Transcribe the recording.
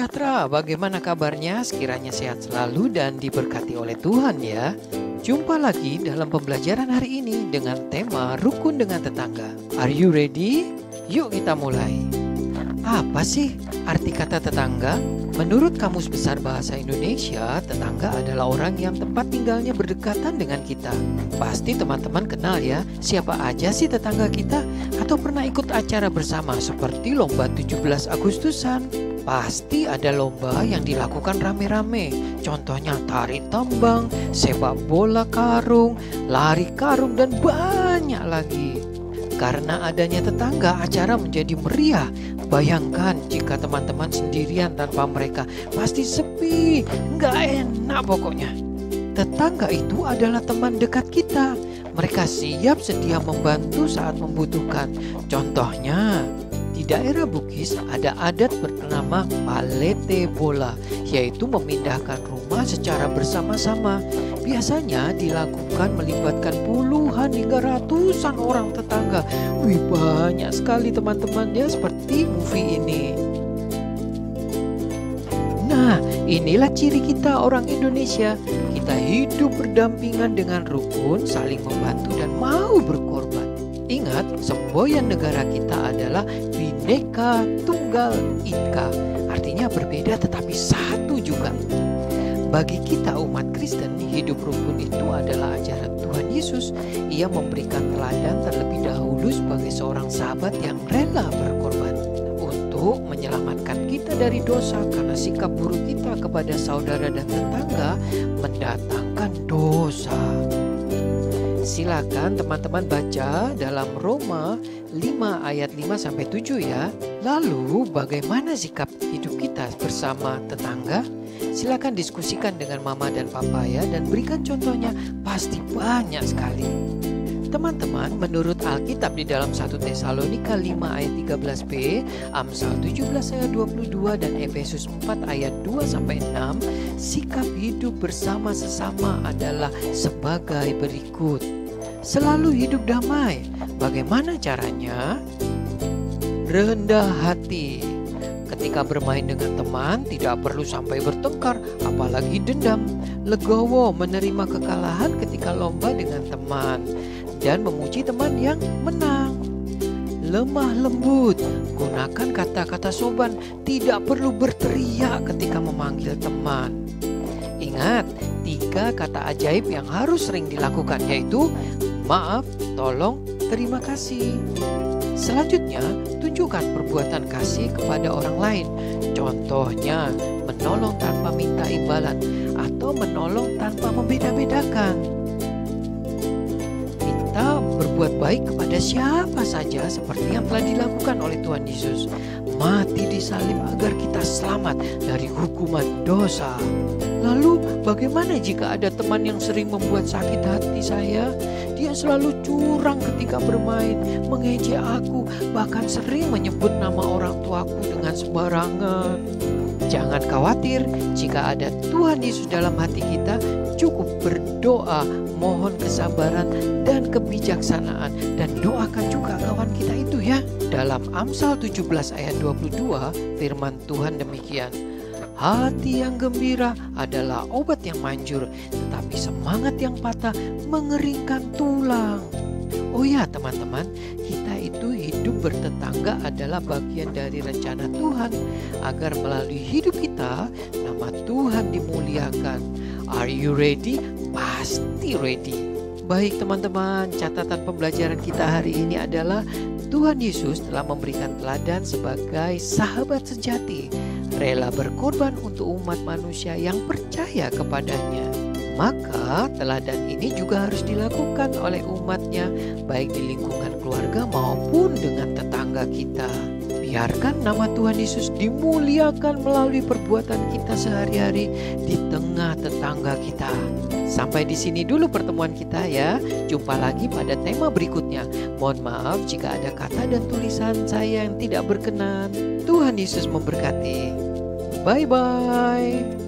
sejahtera, bagaimana kabarnya? Sekiranya sehat selalu dan diberkati oleh Tuhan ya. Jumpa lagi dalam pembelajaran hari ini dengan tema rukun dengan tetangga. Are you ready? Yuk kita mulai. Apa sih arti kata tetangga? Menurut Kamus Besar Bahasa Indonesia, tetangga adalah orang yang tempat tinggalnya berdekatan dengan kita. Pasti teman-teman kenal ya, siapa aja sih tetangga kita? Atau pernah ikut acara bersama seperti lomba 17 Agustusan? Pasti ada lomba yang dilakukan rame-rame. Contohnya tari tambang, sepak bola karung, lari karung, dan banyak lagi. Karena adanya tetangga, acara menjadi meriah. Bayangkan jika teman-teman sendirian tanpa mereka, pasti sepi, nggak enak pokoknya. Tetangga itu adalah teman dekat kita. Mereka siap sedia membantu saat membutuhkan. Contohnya, di daerah Bugis ada adat bernama palete bola, yaitu memindahkan rumah secara bersama-sama. Biasanya dilakukan melibatkan puluhan hingga ratusan orang tetangga. Wih, banyak sekali teman-teman ya, seperti movie ini. Nah, inilah ciri kita orang Indonesia. Kita hidup berdampingan dengan rukun, saling membantu dan mau berkorban. Ingat, semboyan negara kita adalah Bhinneka Tunggal Ika. Artinya berbeda tetapi satu juga. Bagi kita umat Kristen, hidup rukun itu adalah ajaran Tuhan Yesus. Ia memberikan teladan terlebih dahulu sebagai seorang sahabat yang rela berkorban untuk menyelamatkan kita dari dosa, karena sikap buruk kita kepada saudara dan tetangga mendatangkan dosa. Silakan teman-teman baca dalam Roma 5 ayat 5-7 ya. Lalu bagaimana sikap hidup kita bersama tetangga? Silakan diskusikan dengan mama dan papa ya, dan berikan contohnya, pasti banyak sekali. Teman-teman, menurut Alkitab di dalam 1 Tesalonika 5 ayat 13b, Amsal 17 ayat 22 dan Efesus 4 ayat 2-6, sikap hidup bersama sesama adalah sebagai berikut. Selalu hidup damai. Bagaimana caranya? Rendah hati. Ketika bermain dengan teman, tidak perlu sampai bertengkar, apalagi dendam. Legowo menerima kekalahan ketika lomba dengan teman, dan memuji teman yang menang. Lemah lembut, gunakan kata-kata sopan, tidak perlu berteriak ketika memanggil teman. Ingat, 3 kata ajaib yang harus sering dilakukan, yaitu maaf, tolong, terima kasih. Selanjutnya, tunjukkan perbuatan kasih kepada orang lain. Contohnya, menolong tanpa minta imbalan atau menolong tanpa membeda-bedakan. Kita berbuat baik kepada siapa saja seperti yang telah dilakukan oleh Tuhan Yesus. Mati di salib agar kita selamat dari hukuman dosa. Lalu bagaimana jika ada teman yang sering membuat sakit hati saya? Dia selalu curang ketika bermain, mengejek aku, bahkan sering menyebut nama orang tuaku dengan sembarangan. Jangan khawatir, jika ada Tuhan Yesus dalam hati kita, cukup berdoa, mohon kesabaran dan kebijaksanaan, dan doakan juga kawan kita itu ya. Dalam Amsal 17 ayat 22, firman Tuhan demikian. Hati yang gembira adalah obat yang manjur, tetapi semangat yang patah mengeringkan tulang. Oh ya teman-teman, kita itu hidup bertetangga adalah bagian dari rencana Tuhan, agar melalui hidup kita, nama Tuhan dimuliakan. Are you ready? Pasti ready. Baik teman-teman, catatan pembelajaran kita hari ini adalah Tuhan Yesus telah memberikan teladan sebagai sahabat sejati, rela berkorban untuk umat manusia yang percaya kepadanya. Maka teladan ini juga harus dilakukan oleh umatnya, baik di lingkungan keluarga maupun dengan tetangga kita. Biarkan nama Tuhan Yesus dimuliakan melalui perbuatan kita sehari-hari di tengah tetangga kita. Sampai di sini dulu pertemuan kita ya. Jumpa lagi pada tema berikutnya. Mohon maaf jika ada kata dan tulisan saya yang tidak berkenan. Tuhan Yesus memberkati. Bye-bye.